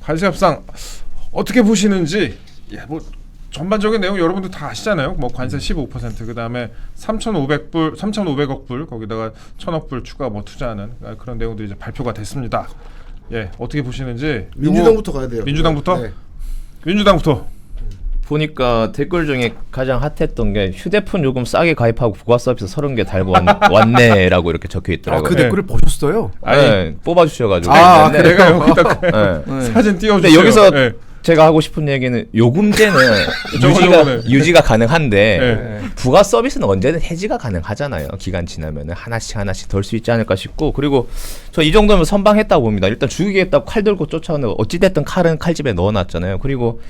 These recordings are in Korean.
관세 협상 어떻게 보시는지 뭐 전반적인 내용 여러분들 다 아시잖아요. 뭐 관세 15% 그다음에 3,500억 불 거기다가 1,000억 불 추가 뭐 투자하는 그런 내용도 이제 발표가 됐습니다. 예, 어떻게 보시는지 민주당부터 가야 돼요. 민주당부터? 네. 민주당부터. 보니까 댓글 중에 가장 핫했던 게 휴대폰 요금 싸게 가입하고 부가 서비스 30개 달고 왔네라고 이렇게 적혀 있더라고요. 그 댓글을 보셨어요? 네, 뽑아주셔가지고. 내가 여기다 사진 띄워주세요. 근데 여기서 제가 하고 싶은 얘기는 요금제는 유지가 가능한데 부가 서비스는 언제든 해지가 가능하잖아요. 기간 지나면은 하나씩 덜 수 있지 않을까 싶고, 그리고 저 이 정도면 선방했다고 봅니다. 일단 죽이겠다고 칼 들고 쫓아오는 어찌됐든 칼은 칼집에 넣어놨잖아요. 그리고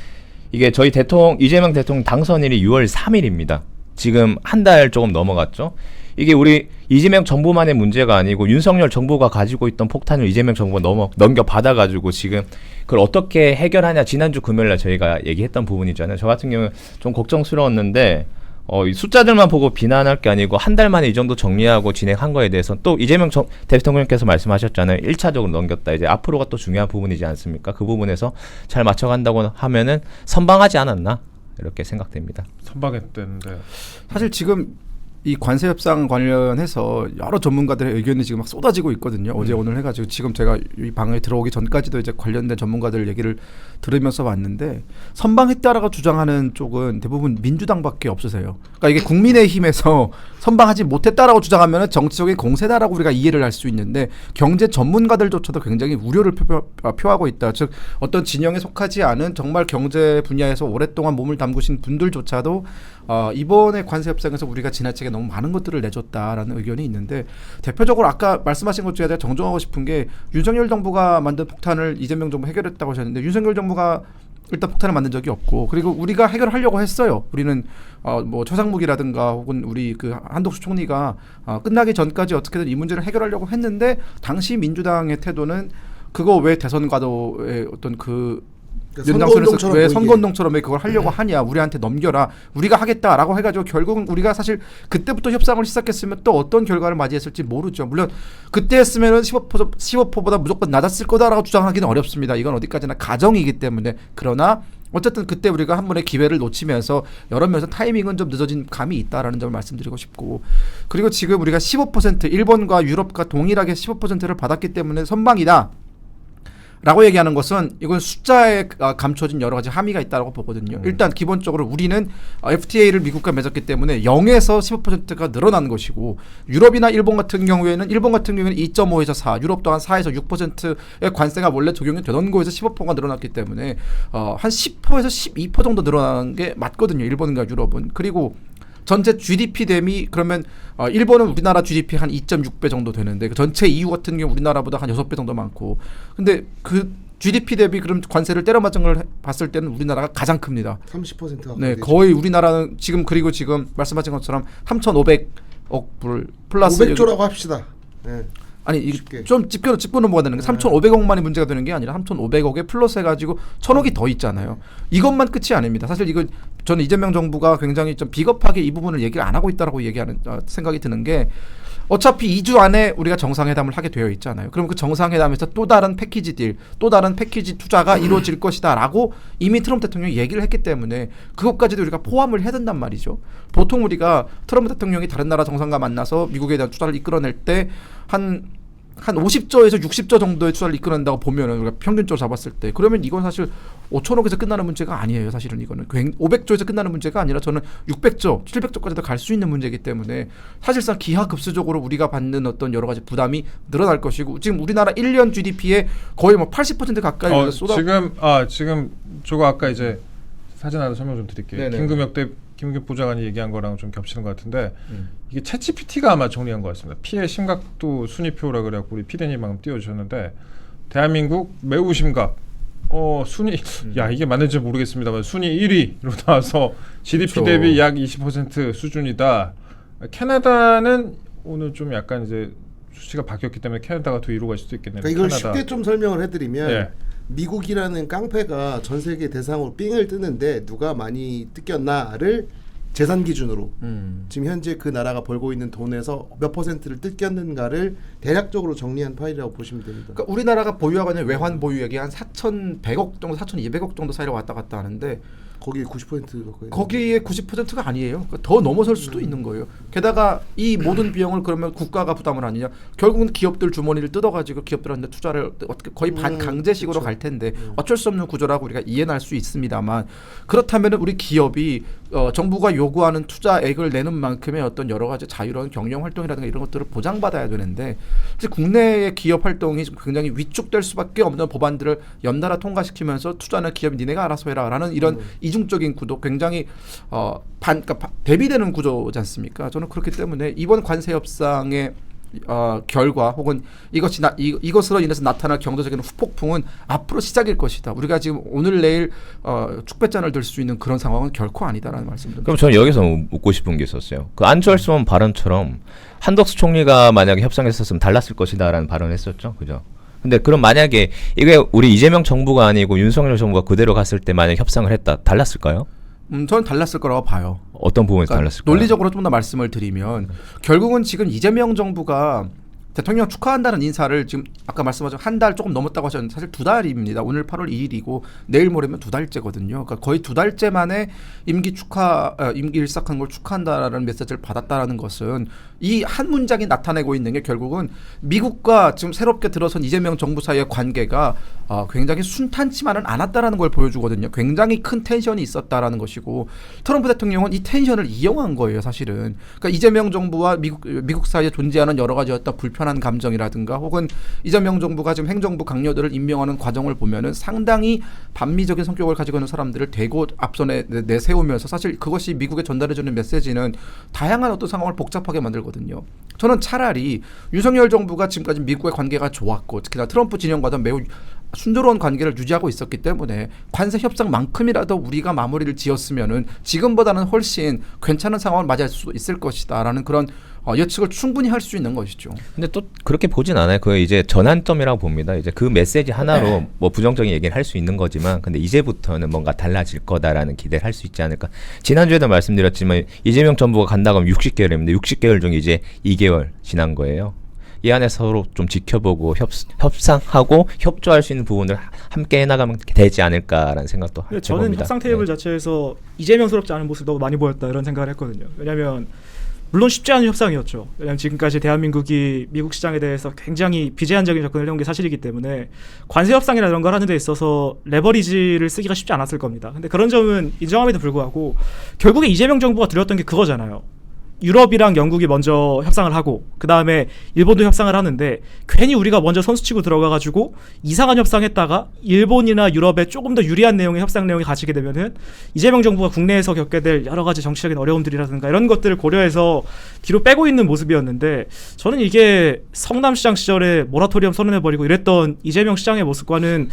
이게 저희 이재명 대통령 당선일이 6월 3일입니다. 지금 한 달 조금 넘어갔죠. 이게 우리 이재명 정부만의 문제가 아니고 윤석열 정부가 가지고 있던 폭탄을 이재명 정부가 넘겨받아가지고 지금 그걸 어떻게 해결하냐, 지난주 금요일날 저희가 얘기했던 부분이잖아요. 저 같은 경우는 좀 걱정스러웠는데 이 숫자들만 보고 비난할 게 아니고 한 달 만에 이 정도 정리하고 진행한 거에 대해서 또 이재명 대통령께서 말씀하셨잖아요. 1차적으로 넘겼다. 이제 앞으로가 또 중요한 부분이지 않습니까? 그 부분에서 잘 맞춰간다고 하면은 선방하지 않았나 이렇게 생각됩니다. 선방했대는데 사실 지금 이 관세 협상 관련해서 여러 전문가들의 의견이 지금 막 쏟아지고 있거든요. 어제 오늘 해가지고 지금 제가 이 방에 들어오기 전까지도 이제 관련된 전문가들 얘기를 들으면서 왔는데, 선방했다라고 주장하는 쪽은 대부분 민주당밖에 없으세요. 그러니까 이게 국민의힘에서 선방하지 못했다라고 주장하면 정치적인 공세다라고 우리가 이해를 할 수 있는데, 경제 전문가들조차도 굉장히 우려를 표하고 있다. 즉 어떤 진영에 속하지 않은 정말 경제 분야에서 오랫동안 몸을 담그신 분들조차도 이번에 관세 협상에서 우리가 지나치게 너무 많은 것들을 내줬다라는 의견이 있는데, 대표적으로 아까 말씀하신 것 중에 제가 정정하고 싶은 게, 윤석열 정부가 만든 폭탄을 이재명 정부 해결했다고 하셨는데, 윤석열 정부가 일단 폭탄을 만든 적이 없고, 그리고 우리가 해결하려고 했어요. 우리는 뭐 초상무기라든가 혹은 우리 그 한덕수 총리가 끝나기 전까지 어떻게든 이 문제를 해결하려고 했는데, 당시 민주당의 태도는 그거 왜 대선 과도의 어떤 연장선에서 왜 선거운동처럼 왜 그걸 하려고 하냐, 우리한테 넘겨라, 우리가 하겠다라고 해가지고 결국은 우리가 사실 그때부터 협상을 시작했으면 또 어떤 결과를 맞이했을지 모르죠. 물론 그때 했으면 15%보다 무조건 낮았을 거다라고 주장하기는 어렵습니다. 이건 어디까지나 가정이기 때문에. 그러나 어쨌든 그때 우리가 한 번의 기회를 놓치면서 여러 면에서 타이밍은 좀 늦어진 감이 있다라는 점을 말씀드리고 싶고, 그리고 지금 우리가 15% 일본과 유럽과 동일하게 15%를 받았기 때문에 선방이다 라고 얘기하는 것은 이건 숫자에 감춰진 여러 가지 함의가 있다고 보거든요. 일단 기본적으로 우리는 FTA를 미국과 맺었기 때문에 0에서 15%가 늘어난 것이고, 유럽이나 일본 같은 경우에는 2.5에서 4, 유럽도 한 4에서 6%의 관세가 원래 적용이 되던 거에서 15%가 늘어났기 때문에 한 10%에서 12% 정도 늘어난 게 맞거든요. 일본과 유럽은. 그리고 전체 GDP 대비 그러면 일본은 우리나라 GDP 한 2.6배 정도 되는데, 그 전체 EU 같은 경우 우리나라보다 한 6배 정도 많고, 근데 그 GDP 대비 그럼 관세를 때려 맞은 걸 봤을 때는 우리나라가 가장 큽니다. 30%가 네, 거의 우리나라는 지금, 그리고 지금 말씀하신 것처럼 3,500억 불 플러스 500조라고 합시다. 네. 아니 이게 좀 짚고 넘어가야 되는 게 3,500억만이 문제가 되는 게 아니라 3,500억에 플러스 해가지고 1,000억이 더 있잖아요. 이것만 끝이 아닙니다. 사실 이거 저는 이재명 정부가 굉장히 좀 비겁하게 이 부분을 얘기를 안 하고 있다라고 얘기하는 생각이 드는 게, 어차피 2주 안에 우리가 정상회담을 하게 되어 있잖아요. 그럼 그 정상회담에서 또 다른 패키지 딜, 또 다른 패키지 투자가 이루어질 것이다라고 이미 트럼프 대통령이 얘기를 했기 때문에 그것까지도 우리가 포함을 해야 된단 말이죠. 보통 우리가 트럼프 대통령이 다른 나라 정상과 만나서 미국에 대한 투자를 이끌어낼 때 한 50조에서 60조 정도의 투자를 이끌어낸다고 보면은 우리가 평균적으로 잡았을 때, 그러면 이건 사실 5천억에서 끝나는 문제가 아니에요. 사실은 이거는 500조에서 끝나는 문제가 아니라 저는 600조, 700조까지도 갈 수 있는 문제이기 때문에 사실상 기하급수적으로 우리가 받는 어떤 여러 가지 부담이 늘어날 것이고, 지금 우리나라 1년 GDP에 거의 뭐 80% 가까이 지금 저거 아까 이제 사진 하나 설명 좀 드릴게요. 네네. 김은겸 보좌관이 얘기한 거랑 좀 겹치는 것 같은데, 이게 챗GPT가 아마 정리한 것 같습니다. 피해 심각도 순위표라 그래갖고 우리 피디님 방금 띄워주셨는데, 대한민국 매우 심각. 순위 야 이게 맞는지 모르겠습니다만 순위 1위로 나와서 GDP 그렇죠. 대비 약 20% 수준이다. 캐나다는 오늘 좀 약간 이제 수치가 바뀌었기 때문에 캐나다가 더 위로 갈 수도 있겠네요. 그러니까 이걸 캐나다. 쉽게 좀 설명을 해드리면, 예. 미국이라는 깡패가 전 세계 대상으로 삥을 뜨는데 누가 많이 뜯겼나를 재산 기준으로 지금 현재 그 나라가 벌고 있는 돈에서 몇 퍼센트를 뜯겼는가를 대략적으로 정리한 파일이라고 보시면 됩니다. 그러니까 우리나라가 보유하고 있는 외환 보유액이 한 4,100억 정도, 4,200억 정도 사이로 왔다 갔다 하는데 거기에 90% 가까이. 거기에 90%가 아니에요. 그러니까 더 넘어설 수도 있는 거예요. 게다가 이 모든 비용을 그러면 국가가 부담을 하느냐? 결국은 기업들 주머니를 뜯어가지고 기업들한테 투자를 어떻게 거의 반강제식으로 그렇죠. 갈 텐데 어쩔 수 없는 구조라고 우리가 이해는 할 수 있습니다만 그렇다면 우리 기업이 정부가 요구하는 투자액을 내는 만큼의 어떤 여러 가지 자유로운 경영 활동이라든가 이런 것들을 보장받아야 되는데 사실 국내의 기업 활동이 굉장히 위축될 수밖에 없는 법안들을 연달아 통과시키면서 투자는 기업이 니네가 알아서 해라라는 이런 이중적인 구도 굉장히 그러니까 대비되는 구조지 않습니까? 저는 그렇기 때문에 이번 관세 협상의 결과 혹은 이것으로 인해서 나타날 경제적인 후폭풍은 앞으로 시작일 것이다. 우리가 지금 오늘 내일 축배잔을 들 수 있는 그런 상황은 결코 아니다라는 말씀입니다. 그럼 저는 여기서 묻고 싶은 게 있었어요. 그 안철수 의원 발언처럼 한덕수 총리가 만약에 협상했었으면 달랐을 것이다라는 발언을 했었죠. 그죠? 근데 그럼 만약에 이게 우리 이재명 정부가 아니고 윤석열 정부가 그대로 갔을 때 만약 협상을 했다. 달랐을까요? 저는 달랐을 거라고 봐요. 어떤 부분에서 그러니까 달랐을까요? 논리적으로 좀 더 말씀을 드리면 결국은 지금 이재명 정부가 대통령 축하한다는 인사를 지금 아까 말씀하신 한 달 조금 넘었다고 하셨는데 사실 2달입니다. 오늘 8월 2일이고 내일 모레면 2달째거든요. 그러니까 거의 2달째 만에 임기 일삭한 걸 축하한다라는 메시지를 받았다라는 것은 이 한 문장이 나타내고 있는 게 결국은 미국과 지금 새롭게 들어선 이재명 정부 사이의 관계가 굉장히 순탄치만은 않았다라는 걸 보여주거든요. 굉장히 큰 텐션이 있었다라는 것이고 트럼프 대통령은 이 텐션을 이용한 거예요, 사실은. 그러니까 이재명 정부와 미국 사이에 존재하는 여러 가지 어떤 불편한 감정이라든가 혹은 이재명 정부가 지금 행정부 강요들을 임명하는 과정을 보면은 상당히 반미적인 성격을 가지고 있는 사람들을 대고 앞선에 내세우면서 사실 그것이 미국에 전달해주는 메시지는 다양한 어떤 상황을 복잡하게 만들거든요. 저는 차라리 윤석열 정부가 지금까지 미국의 관계가 좋았고 특히나 트럼프 진영과도 매우 순조로운 관계를 유지하고 있었기 때문에 관세 협상만큼이라도 우리가 마무리를 지었으면은 지금보다는 훨씬 괜찮은 상황을 맞이할 수 있을 것이다라는 그런 예측을 충분히 할 수 있는 것이죠. 근데 또 그렇게 보진 않아요. 그게 이제 전환점이라고 봅니다. 이제 그 메시지 하나로 뭐 부정적인 얘기를 할 수 있는 거지만, 근데 이제부터는 뭔가 달라질 거다라는 기대를 할 수 있지 않을까. 지난주에도 말씀드렸지만 이재명 정부가 간다고 하면 60개월입니다. 60개월 중 이제 2개월 지난 거예요. 이 안에 서로 좀 지켜보고 협상하고 협조할 수 있는 부분을 함께 해나가면 되지 않을까라는 생각도 해봅니다. 저는 협상 테이블 자체에서 이재명스럽지 않은 모습이 너무 많이 보였다 이런 생각을 했거든요. 왜냐하면 물론 쉽지 않은 협상이었죠. 왜냐하면 지금까지 대한민국이 미국 시장에 대해서 굉장히 비제한적인 접근을 해온 게 사실이기 때문에 관세 협상이나 이런 걸 하는 데 있어서 레버리지를 쓰기가 쉽지 않았을 겁니다. 근데 그런 점은 인정함에도 불구하고 결국에 이재명 정부가 들였던 게 그거잖아요. 유럽이랑 영국이 먼저 협상을 하고 그 다음에 일본도 협상을 하는데 괜히 우리가 먼저 선수치고 들어가가지고 이상한 협상했다가 일본이나 유럽에 조금 더 유리한 내용의 협상 내용이 갇히게 되면은 이재명 정부가 국내에서 겪게 될 여러 가지 정치적인 어려움들이라든가 이런 것들을 고려해서 뒤로 빼고 있는 모습이었는데 저는 이게 성남시장 시절에 모라토리엄 선언해버리고 이랬던 이재명 시장의 모습과는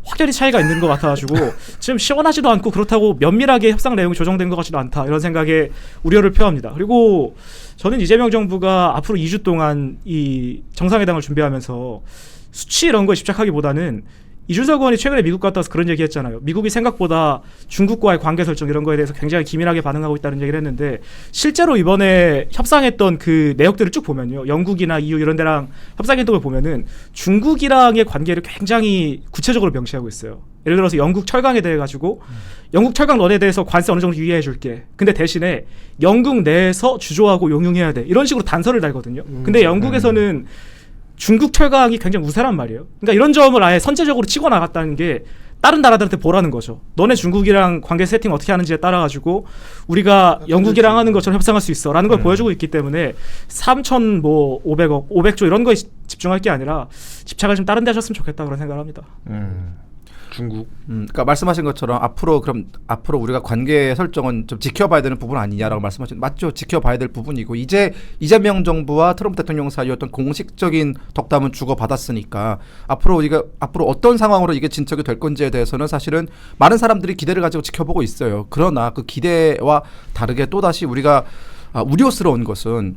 확연히 차이가 있는 것 같아가지고 지금 시원하지도 않고 그렇다고 면밀하게 협상 내용이 조정된 것 같지도 않다 이런 생각에 우려를 표합니다. 그리고 저는 이재명 정부가 앞으로 2주 동안 이 정상회담을 준비하면서 수치 이런 거에 집착하기보다는 이준석 의원이 최근에 미국 갔다 와서 그런 얘기 했잖아요. 미국이 생각보다 중국과의 관계 설정 이런 거에 대해서 굉장히 기민하게 반응하고 있다는 얘기를 했는데 실제로 이번에 협상했던 그 내역들을 쭉 보면요. 영국이나 EU 이런 데랑 협상했던 걸 보면은 중국이랑의 관계를 굉장히 구체적으로 명시하고 있어요. 예를 들어서 영국 철강에 대해 가지고 영국 철강 런에 대해서 관세 어느 정도 유예해 줄게. 근데 대신에 영국 내에서 주조하고 용융해야 돼. 이런 식으로 단서를 달거든요. 근데 영국에서는 중국 철강이 굉장히 우세란 말이에요. 그러니까 이런 점을 아예 선제적으로 치고 나갔다는 게 다른 나라들한테 보라는 거죠. 너네 중국이랑 관계 세팅 어떻게 하는지에 따라 가지고 우리가 영국이랑 하는 것처럼 협상할 수 있어라는 걸 보여주고 있기 때문에 3,500억, 500조 이런 거에 집중할 게 아니라 집착을 좀 다른 데 하셨으면 좋겠다 그런 생각을 합니다. 중국. 그러니까 말씀하신 것처럼 앞으로 우리가 관계 설정은 좀 지켜봐야 되는 부분 아니냐라고 말씀하신 맞죠? 지켜봐야 될 부분이고 이제 이재명 정부와 트럼프 대통령 사이 어떤 공식적인 덕담은 주고받았으니까 앞으로 어떤 상황으로 이게 진척이 될 건지에 대해서는 사실은 많은 사람들이 기대를 가지고 지켜보고 있어요. 그러나 그 기대와 다르게 또다시 우리가 우려스러운 것은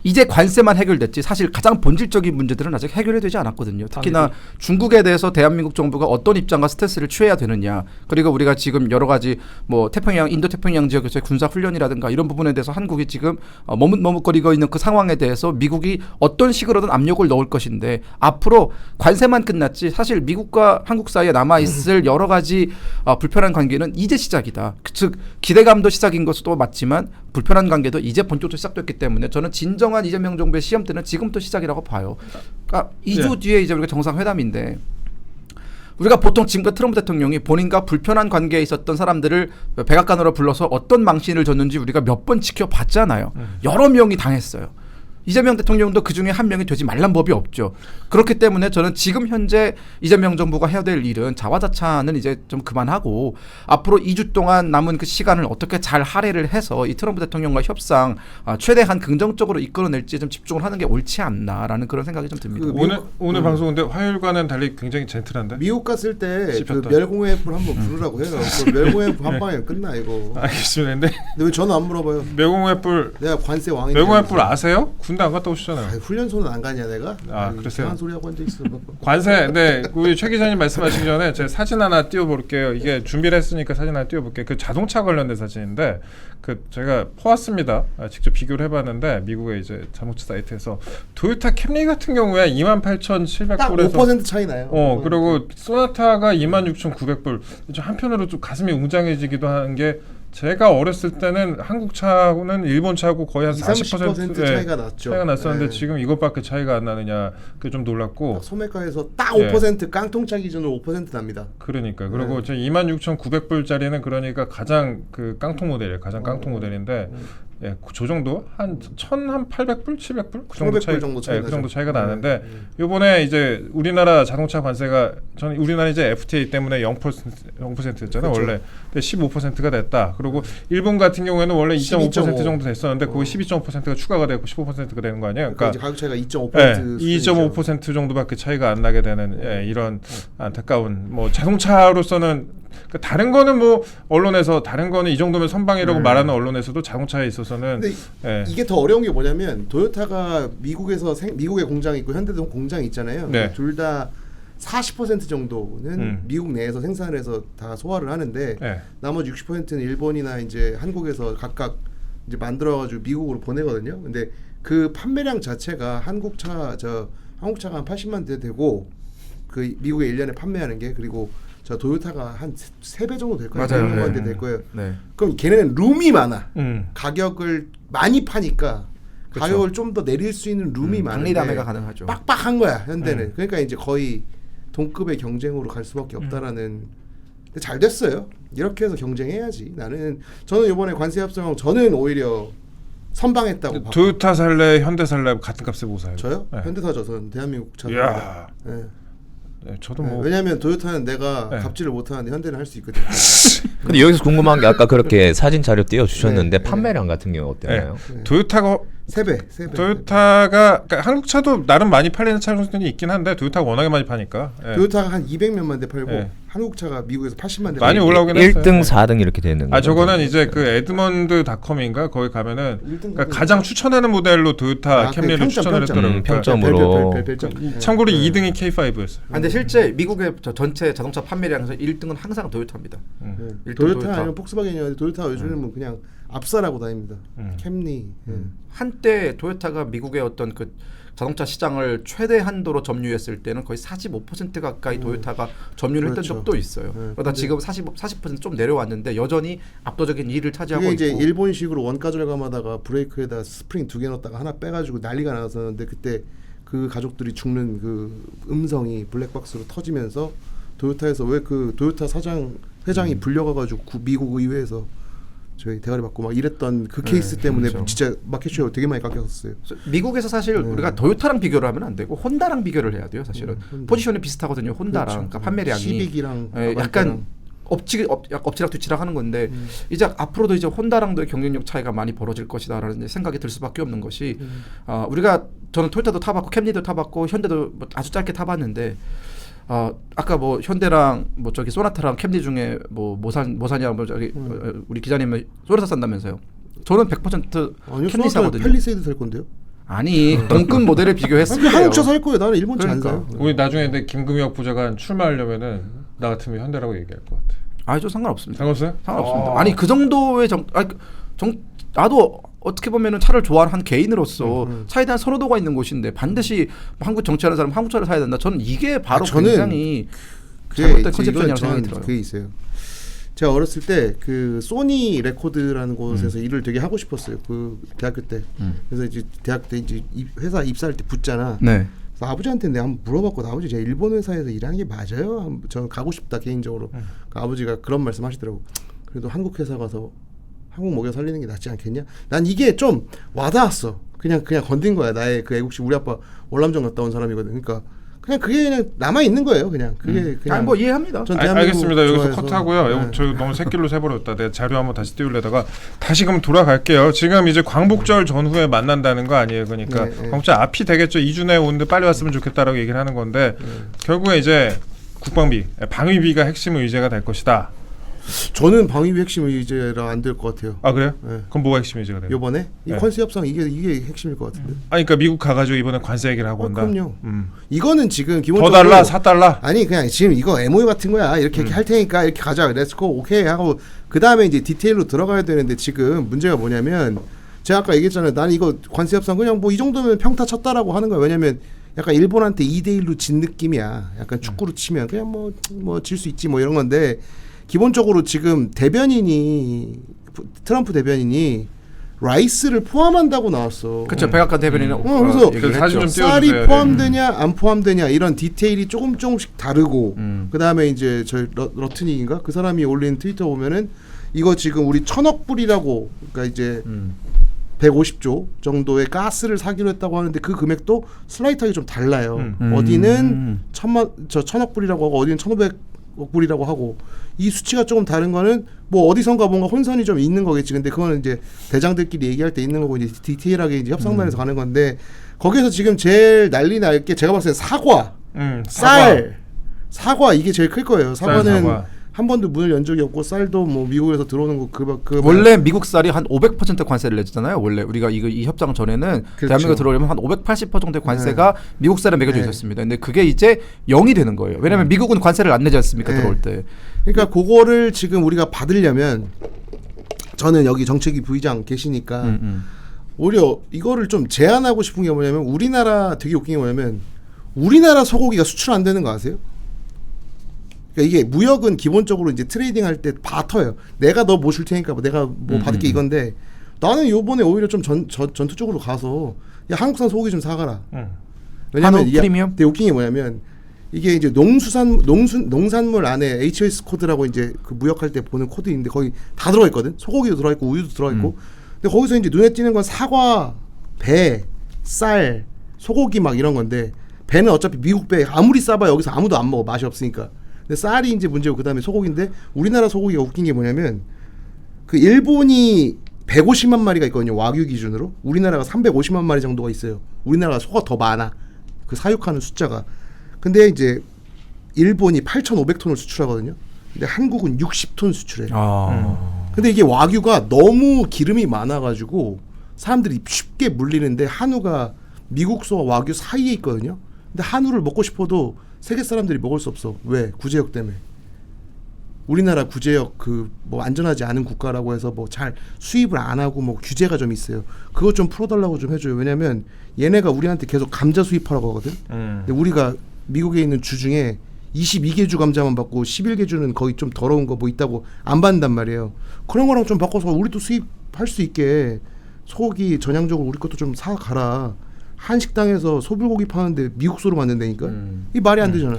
이제 관세만 해결됐지 사실 가장 본질적인 문제들은 아직 해결이 되지 않았거든요. 특히나 중국에 대해서 대한민국 정부가 어떤 입장과 스탠스를 취해야 되느냐, 그리고 우리가 지금 여러 가지 뭐 태평양, 인도태평양 지역에서의 군사 훈련이라든가 이런 부분에 대해서 한국이 지금 머뭇머뭇거리고 있는 그 상황에 대해서 미국이 어떤 식으로든 압력을 넣을 것인데, 앞으로 관세만 끝났지 사실 미국과 한국 사이에 남아 있을 여러 가지 불편한 관계는 이제 시작이다. 즉 기대감도 시작인 것도 맞지만 불편한 관계도 이제 본격적으로 시작됐기 때문에 저는 진정한 이재명 정부의 시험 때는 지금부터 시작이라고 봐요. 그러니까 2주 뒤에 이제 우리가 정상회담인데, 우리가 보통 지금까지 트럼프 대통령이 본인과 불편한 관계에 있었던 사람들을 백악관으로 불러서 어떤 망신을 줬는지 우리가 몇 번 지켜봤잖아요. 여러 명이 당했어요. 이재명 대통령도 그중에 한 명이 되지 말란 법이 없죠. 그렇기 때문에 저는 지금 현재 이재명 정부가 해야 될 일은 자화자찬은 이제 좀 그만하고 앞으로 2주 동안 남은 그 시간을 어떻게 잘 할애를 해서 이 트럼프 대통령과 협상 최대한 긍정적으로 이끌어낼지에 좀 집중을 하는 게 옳지 않나라는 그런 생각이 좀 듭니다. 오늘 방송인데 화요일과는 달리 굉장히 젠틀한데. 미국 갔을 때 그 씹혔다. 멸공의 불 한번 부르라고 해요. 그 멸공의 불 한 방에 끝나 이거. 알겠습니다. 근데 왜 전화 안 물어봐요? 멸공의 뿔 내가 관세 왕이. 멸공의 뿔 아세요? 군대 안 갔다 오시잖아요. 훈련소는 안 가냐 내가? 그랬어요. 이상한 소리 하고 앉아 있어. 관세. 네, 우리 최 기자님 말씀하시기 전에 제가 사진 하나 띄워볼게요. 이게 준비를 했으니까 사진 하나 띄워볼게요. 그 자동차 관련된 사진인데 그 제가 퍼왔습니다. 직접 비교를 해봤는데 미국의 이제 자동차 사이트에서 도요타 캠리 같은 경우에 28,700불에서 딱 5% 차이 나요. 그리고 소나타가 26,900불. 한편으로 좀 가슴이 웅장해지기도 하는 게, 제가 어렸을 때는 한국 차하고는 일본 차하고 거의 한 40% 차이가 났죠. 차이가 났었는데 네. 지금 이것밖에 차이가 안 나느냐, 그게 좀 놀랐고. 소매가에서 딱 5% 깡통차 기준으로 5% 납니다. 그러니까 그리고 제 26,900불짜리는 그러니까 가장 그 깡통 모델이에요. 가장 깡통 모델인데. 예, 저 정도 한 1,800불, 700불 그 정도 차이, 정도 차이 그 정도 차이가 나는데 요번에 이제 우리나라 자동차 관세가, 저는 우리나라 이제 FTA 때문에 0%였잖아요. 그렇죠. 원래. 근데 15%가 됐다. 그리고 일본 같은 경우에는 원래 2.5% 정도 됐었는데 거기 12.5%가 추가가 되고 15%가 되는 거 아니에요? 그러니까 이제 가격 차이가 2.5%. 예, 2.5% 정도밖에 차이가 안 나게 되는 이런 안타까운, 뭐 자동차로서는 다른 거는 뭐 언론에서 다른 거는 이 정도면 선방이라고 말하는 언론에서도 자동차에 있어서는. 근데 이게 더 어려운 게 뭐냐면 도요타가 미국에서 미국에 공장이 있고 현대도 공장이 있잖아요. 네. 둘 다 40% 정도는 미국 내에서 생산을 해서 다 소화를 하는데 나머지 60%는 일본이나 이제 한국에서 각각 이제 만들어가지고 미국으로 보내거든요. 근데 그 판매량 자체가 한국차가 한 80만 대 되고 그 미국에 1년에 판매하는 게, 그리고 저 도요타가 한 3배 정도 될 거예요. 맞아요. 100만 대 될 거예요. 네. 그럼 걔네는 룸이 많아. 음. 가격을 많이 파니까 그쵸. 가격을 좀 더 내릴 수 있는 룸이 많은데 박리담회가 가능하죠. 빡빡한 거야 현대는. 그러니까 이제 거의 동급의 경쟁으로 갈 수밖에 없다라는. 근데 잘 됐어요. 이렇게 해서 경쟁해야지. 저는 이번에 관세 협상 저는 오히려 선방했다고 봐요. 도요타 살래, 현대 살래 같은 값에 못 사요. 저요? 네. 현대사죠. 저는 대한민국 차. 이야. 네. 네, 저도 뭐 왜냐하면 도요타는 내가 네. 갑질을 못하는데 현대는 할 수 있거든요. 근데 여기서 궁금한 게 아까 그렇게 사진 자료 띄워주셨는데 네. 판매량 같은 경우 어땠나요? 도요타가 3배. 도요타가 그러니까 한국 차도 나름 많이 팔리는 차종들이 있긴 한데 도요타가 워낙에 많이 파니까. 도요타가 한 200몇만 대 팔고 네. 한국 차가 미국에서 80만 대 많이 팔고. 올라오긴 했어요. 1등, 4등 이렇게 되는 거죠. 저거는 이제 그 에드먼드닷컴인가 거기 가면은 1등 그러니까 가장 추천하는 모델로 도요타 캠리를 평점, 추천을 평점. 했더라고요. 평점으로. 별점. 참고로 2등이 K5였어요. 근데 실제 미국의 전체 자동차 판매량에서 1등은 항상 도요타입니다. 네. 일등 도요타 아니면 폭스바겐이었는데 도요타가 요즘은 그냥 압살하고 다닙니다. 캠리. 한때 도요타가 미국의 어떤 그 자동차 시장을 최대 한도로 점유했을 때는 거의 45% 가까이 도요타가 점유를 그렇죠. 했던 적도 있어요. 그러다 지금 40% 좀 내려왔는데 여전히 압도적인 2위를 차지하고 그게 이제 있고. 일본식으로 원가 절감하다가 브레이크에다 스프링 2개 넣었다가 하나 빼가지고 난리가 났었는데 그때 그 가족들이 죽는 그 음성이 블랙박스로 터지면서 도요타에서 왜 그 도요타 회장이 불려가가지고 미국 의회에서 저희 대가리 받고 막 이랬던 그 케이스 때문에 그렇죠. 진짜 마켓쉐어 되게 많이 깎였었어요. 미국에서 사실 우리가 도요타랑 비교를 하면 안 되고 혼다랑 비교를 해야 돼요. 사실은 포지션이 비슷하거든요. 혼다랑. 그렇죠. 그러니까 판매량이 시빅이랑 약간 엎치락 뒤치락 하는 건데 이제 앞으로도 이제 혼다랑도의 경쟁력 차이가 많이 벌어질 것이다라는 생각이 들 수밖에 없는 것이 저는 토요타도 타봤고 캠리도 타봤고 현대도 뭐 아주 짧게 타봤는데 아까 뭐 현대랑 뭐 저기 소나타랑 캠리 중에 뭐 뭐사냐 뭐 저기 우리 기자님은 소나타 산다면서요? 저는 100% 아니요, 캠리 사거든요. 팰리세이드 살 건데요. 아니 동급 모델을 비교했을 때 한국 차 살 거예요. 나는 일본 차 안 그러니까. 사요. 우리 나중에 근데 김금혁 부자가 출마하려면은 나 같으면 현대라고 얘기할 것 같아. 아저 상관없습니다. 상관없어요? 상관없습니다. 아니 그 정도의 나도 어떻게 보면은 차를 좋아하는 한 개인으로서 차에 대한 선호도가 있는 곳인데 반드시 한국 정치하는 사람 한국 차를 사야 된다. 저는 이게 바로 저는 굉장히 그게 잘못된 이제 컨셉션이라고 이건 생각이 저는 들어요. 그게 있어요. 제가 어렸을 때 그 소니 레코드라는 곳에서 일을 되게 하고 싶었어요. 그 대학교 때. 그래서 이제 대학 때 이제 회사 입사할 때 붙잖아. 네. 그래서 아버지한테 내가 한번 물어봤거든. 아버지 제가 일본 회사에서 일하는 게 맞아요? 저는 가고 싶다 개인적으로. 그 아버지가 그런 말씀하시더라고. 그래도 한국 회사 가서 한국 먹여 살리는 게 낫지 않겠냐? 난 이게 좀 와닿았어. 그냥 건든 거야. 나의 그 애국심. 우리 아빠 월남전 갔다 온 사람이거든. 그러니까 그냥 그게 그냥 남아 있는 거예요. 그냥 그게 그냥. 뭐 이해합니다. 전 대한민국 알겠습니다. 여기서 좋아해서. 컷하고요. 네. 저 너무 새길로 새버렸다. 내가 자료 한번 다시 띄우려다가 다시 그럼 돌아갈게요. 지금 이제 광복절 전후에 만난다는 거 아니에요. 그러니까 광복절 앞이 되겠죠. 2주 내에 오는데 빨리 왔으면 좋겠다라고 얘기를 하는 건데 결국에 이제 국방비, 방위비가 핵심 의제가 될 것이다. 저는 방위비 핵심 의제라 안 될 것 같아요. 아 그래요? 네. 그럼 뭐가 핵심 의제가 돼요? 이번에 이 네. 관세 협상 이게 핵심일 것 같은데. 아니 그러니까 미국 가가지고 이번에 관세 얘기를 하고 온다. 그럼요. 이거는 지금 더 기본적으로 달라, 4달러. 아니 그냥 지금 이거 MOU 같은 거야. 이렇게 할 테니까 이렇게 가자. 렛츠고 오케이 하고 그 다음에 이제 디테일로 들어가야 되는데 지금 문제가 뭐냐면 제가 아까 얘기했잖아요. 나는 이거 관세 협상 그냥 뭐 이 정도면 평타 쳤다라고 하는 거야. 왜냐면 약간 일본한테 2대1로 진 느낌이야. 약간 축구로 치면 그냥 뭐 질 수 있지 뭐 이런 건데 기본적으로 지금 트럼프 대변인이 라이스를 포함한다고 나왔어. 그렇죠. 백악관 대변인은 그래서 얘기를 그 사진 했죠. 좀 쌀이 띄워주세요. 포함되냐 안 포함되냐 이런 디테일이 조금씩 다르고 그 다음에 이제 저 러트닉인가 그 사람이 올린 트위터 보면은 이거 지금 우리 1,000억 불이라고 그러니까 이제 150조 정도의 가스를 사기로 했다고 하는데 그 금액도 슬라이트하게 좀 달라요. 어디는 1,000억 불이라고 하고 어디는 1,500억 불이라고 하고 이 수치가 조금 다른 거는 뭐 어디선가 뭔가 혼선이 좀 있는 거겠지. 근데 그거는 이제 대장들끼리 얘기할 때 있는 거고 이제 디테일하게 이제 협상단에서 가는 건데 거기서 지금 제일 난리 날 게 제가 봤을 때 사과. 사과 이게 제일 클 거예요. 사과는 사과. 한 번도 문을 연 적이 없고 쌀도 뭐 미국에서 들어오는 거 그 원래 미국 쌀이 한 500% 관세를 내주잖아요. 원래 우리가 이 협상 전에는 그렇죠. 대한민국 들어오려면 한 580% 정도의 관세가 미국 쌀에 매겨져 있었습니다. 근데 그게 이제 0이 되는 거예요. 왜냐하면 미국은 관세를 안 내지 않습니까? 들어올 때. 그러니까 그거를 지금 우리가 받으려면 저는 여기 정책위 부의장 계시니까 오히려 이거를 좀 제한하고 싶은 게 뭐냐면 우리나라 되게 웃긴 게 뭐냐면 우리나라 소고기가 수출 안 되는 거 아세요? 그러니까 이게 무역은 기본적으로 이제 트레이딩 할 때 바터예요. 내가 너 뭐 줄 테니까 내가 뭐 받을 게 이건데 나는 요번에 오히려 좀 전투 쪽으로 가서 야 한국산 소고기 좀 사가라. 왜냐면 한우 이게 프리미엄? 되게 웃긴 게 뭐냐면 이게 이제 농산물 안에 HOS 코드라고 이제 그 무역할 때 보는 코드인데 거기 다 들어가 있거든. 소고기도 들어가 있고 우유도 들어가 있고. 근데 거기서 이제 눈에 띄는 건 사과, 배, 쌀, 소고기 막 이런 건데 배는 어차피 미국 배 아무리 싸봐야 여기서 아무도 안 먹어. 맛이 없으니까. 근데 쌀이 이제 문제고 그다음에 소고기인데 우리나라 소고기가 웃긴 게 뭐냐면 그 일본이 150만 마리가 있거든요. 와규 기준으로. 우리나라가 350만 마리 정도가 있어요. 우리나라가 소가 더 많아. 그 사육하는 숫자가. 근데 이제 일본이 8,500톤을 수출하거든요. 근데 한국은 60톤 수출해요. 근데 이게 와규가 너무 기름이 많아가지고 사람들이 쉽게 물리는데 한우가 미국 소와 와규 사이에 있거든요. 근데 한우를 먹고 싶어도 세계 사람들이 먹을 수 없어. 왜? 구제역 때문에. 우리나라 구제역 그 뭐 안전하지 않은 국가라고 해서 뭐 잘 수입을 안 하고 뭐 규제가 좀 있어요. 그거 좀 풀어달라고 좀 해줘요. 왜냐면 얘네가 우리한테 계속 감자 수입하라고 하거든. 근데 우리가 미국에 있는 주 중에 22개 주 감자만 받고 11개 주는 거의 좀 더러운 거 뭐 있다고 안 받는단 말이에요. 그런 거랑 좀 바꿔서 우리도 수입할 수 있게 소고기 전향적으로 우리 것도 좀 사가라. 한식당에서 소불고기 파는데 미국 소로 만든다니까. 이 말이 안 되잖아요.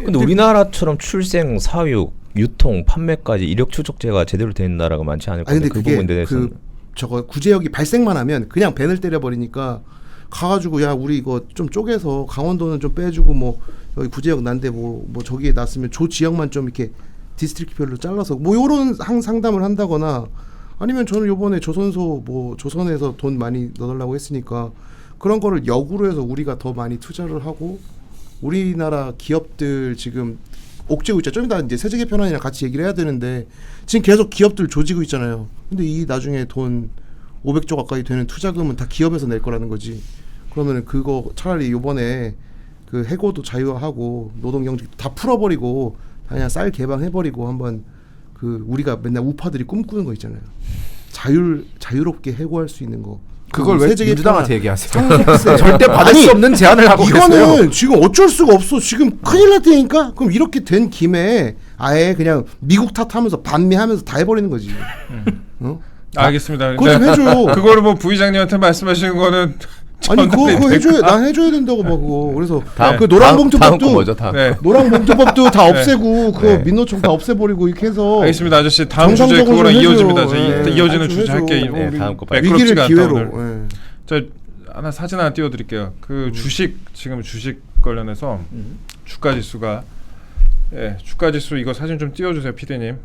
근데 우리나라처럼 출생, 사육, 유통, 판매까지 이력 추적제가 제대로 된 나라가 많지 않을 아니 건데 근데 그 부분에 대해서는 저거 구제역이 발생만 하면 그냥 밴을 때려버리니까 가가지고 야 우리 이거 좀 쪼개서 강원도는 좀 빼주고 뭐 여기 구제역 난데 뭐 저기에 놨으면 조 지역만 좀 이렇게 디스트릭트별로 잘라서 뭐 요런 상담을 한다거나 아니면 저는 요번에 조선소 뭐 조선에서 돈 많이 넣어달라고 했으니까 그런 거를 역으로 해서 우리가 더 많이 투자를 하고 우리나라 기업들 지금 옥죄고 있죠. 좀 이따 이제 세제 개편안이랑 같이 얘기를 해야 되는데 지금 계속 기업들 조지고 있잖아요. 근데 이 나중에 돈 500조 가까이 되는 투자금은 다 기업에서 낼 거라는 거지. 그러면은 그거 차라리 이번에 그 해고도 자유화하고 노동경직 다 풀어버리고 그냥 쌀 개방해버리고 한번 그 우리가 맨날 우파들이 꿈꾸는 거 있잖아요. 자유롭게 해고할 수 있는 거. 그걸 왜 민주당한테 얘기하세요? 상속세. 절대 받을 수 없는 제안을 하고 계세요. 이거는 지금 어쩔 수가 없어. 지금 큰일 났다니까. 그럼 이렇게 된 김에 아예 그냥 미국 탓하면서 반미하면서 다 해버리는 거지. 어? 알겠습니다. 그거 좀 해줘요. 그거를 뭐 부의장님한테 말씀하시는 거는 아니 그거 해줘야 난 해줘야 된다고 봐 그거. 그래서 다음, 그 노란봉투법도 뭐죠? 다음. 네. 노란봉투법도 다 없애고 그거 네. 민노총 다 없애버리고 이렇게 해서. 알겠습니다. 아저씨 다음 주제 정상적으로 그거랑 좀 이어집니다. 해줘요. 저 네. 이어지는 아주 주제 해줘. 할게요. 네, 다음 거 빨리. 위기를 매끄럽지가 않다, 기회로. 오늘. 예. 저 하나 사진 하나 띄워드릴게요. 그 주식 지금 주식 관련해서 주가 지수가 주가 지수 이거 사진 좀 띄워주세요, 피디님.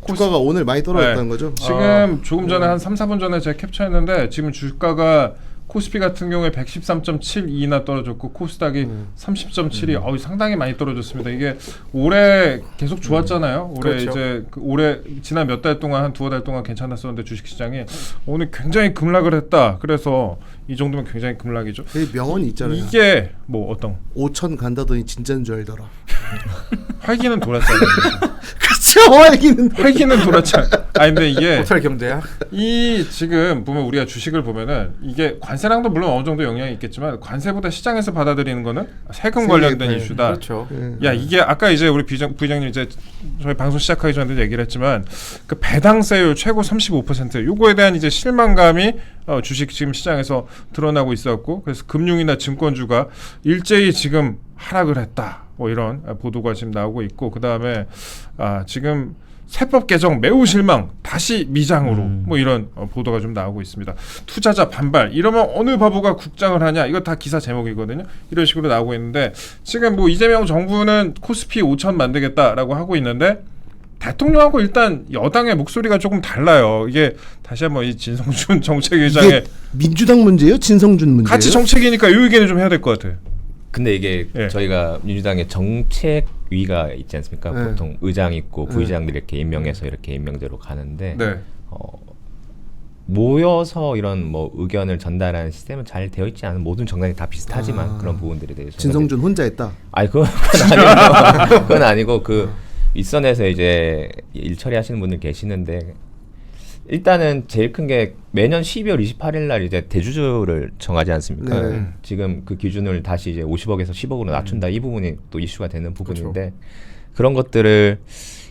주가가 오늘 많이 떨어졌다는 거죠? 지금 조금 전에 한 3, 4분 전에 제가 캡처했는데 지금 주가가 코스피 같은 경우에 113.72나 떨어졌고 코스닥이 30.72. 상당히 많이 떨어졌습니다. 이게 올해 계속 좋았잖아요. 올해 그렇죠. 이제 올해 지난 몇 달 동안 한 두어 달 동안 괜찮았었는데 주식시장이 오늘 굉장히 급락을 했다. 그래서 이 정도면 굉장히 급락이죠. 그 명언이 있잖아요. 이게 뭐 어떤 5천 간다더니 진짜인 줄 알더라. 활기는 돌았잖아요. 그쵸, 활기는 돌았잖아요. 아니 근데 이게 포털 경제야. 이 지금 보면 우리가 주식을 보면은 이게 관세랑도 물론 어느 정도 영향이 있겠지만 관세보다 시장에서 받아들이는 거는 세금 관련된 이슈다. 그렇죠. 야 이게 아까 이제 우리 부의장님 이제 저희 방송 시작하기 전에도 얘기를 했지만 그 배당세율 최고 35% 요거에 대한 이제 실망감이 주식 지금 시장에서 드러나고 있었고 그래서 금융이나 증권주가 일제히 지금 하락을 했다. 뭐 이런 보도가 지금 나오고 있고 그 다음에 지금 세법 개정 매우 실망 다시 미장으로 뭐 이런 보도가 좀 나오고 있습니다. 투자자 반발 이러면 어느 바보가 국장을 하냐 이거 다 기사 제목이거든요. 이런 식으로 나오고 있는데 지금 뭐 이재명 정부는 코스피 5천 만들겠다라고 하고 있는데 대통령하고 일단 여당의 목소리가 조금 달라요. 이게 다시 한번 이 진성준 정책위원장의 이게 민주당 문제예요? 진성준 문제예요? 같이 정책이니까 이 의견을 좀 해야 될 것 같아요. 근데 이게 저희가 민주당의 정책위가 있지 않습니까? 보통 의장 있고 부의장들 이렇게 임명해서 이렇게 임명대로 가는데 모여서 이런 뭐 의견을 전달하는 시스템은 잘 되어 있지 않은 모든 정당이 다 비슷하지만 그런 부분들에 대해서 진성준 혼자 했다. 아니 그건 아니고 그건 아니고 그 윗선에서 이제 일 처리하시는 분들 계시는데 일단은 제일 큰 게 매년 12월 28일 날 이제 대주주를 정하지 않습니까? 네. 지금 그 기준을 다시 이제 50억에서 10억으로 낮춘다. 이 부분이 또 이슈가 되는 부분인데 그런 것들을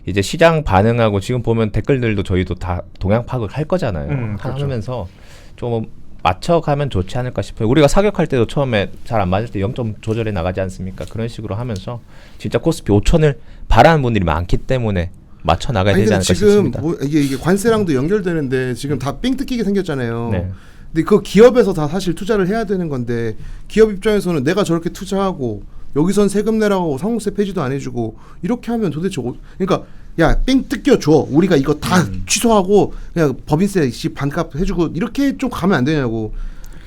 이제 시장 반응하고 지금 보면 댓글들도 저희도 다 동향 파악을 할 거잖아요. 그렇죠. 하면서 좀 맞춰가면 좋지 않을까 싶어요. 우리가 사격할 때도 처음에 잘 안 맞을 때 0점 조절해 나가지 않습니까? 그런 식으로 하면서 진짜 코스피 5천을 바라는 분들이 많기 때문에 맞춰 나가야 되지 않을까 싶습니다. 지금 뭐 이게 관세랑도 연결되는데 지금 다 삥 뜯기게 생겼잖아요. 네. 근데 그 기업에서 다 사실 투자를 해야 되는 건데 기업 입장에서는 내가 저렇게 투자하고 여기선 세금 내라고 상속세 폐지도 안 해주고 이렇게 하면 도대체 그러니까 야 삥 뜯겨줘 우리가 이거 다 취소하고 그냥 법인세 반값 해주고 이렇게 좀 가면 안 되냐고.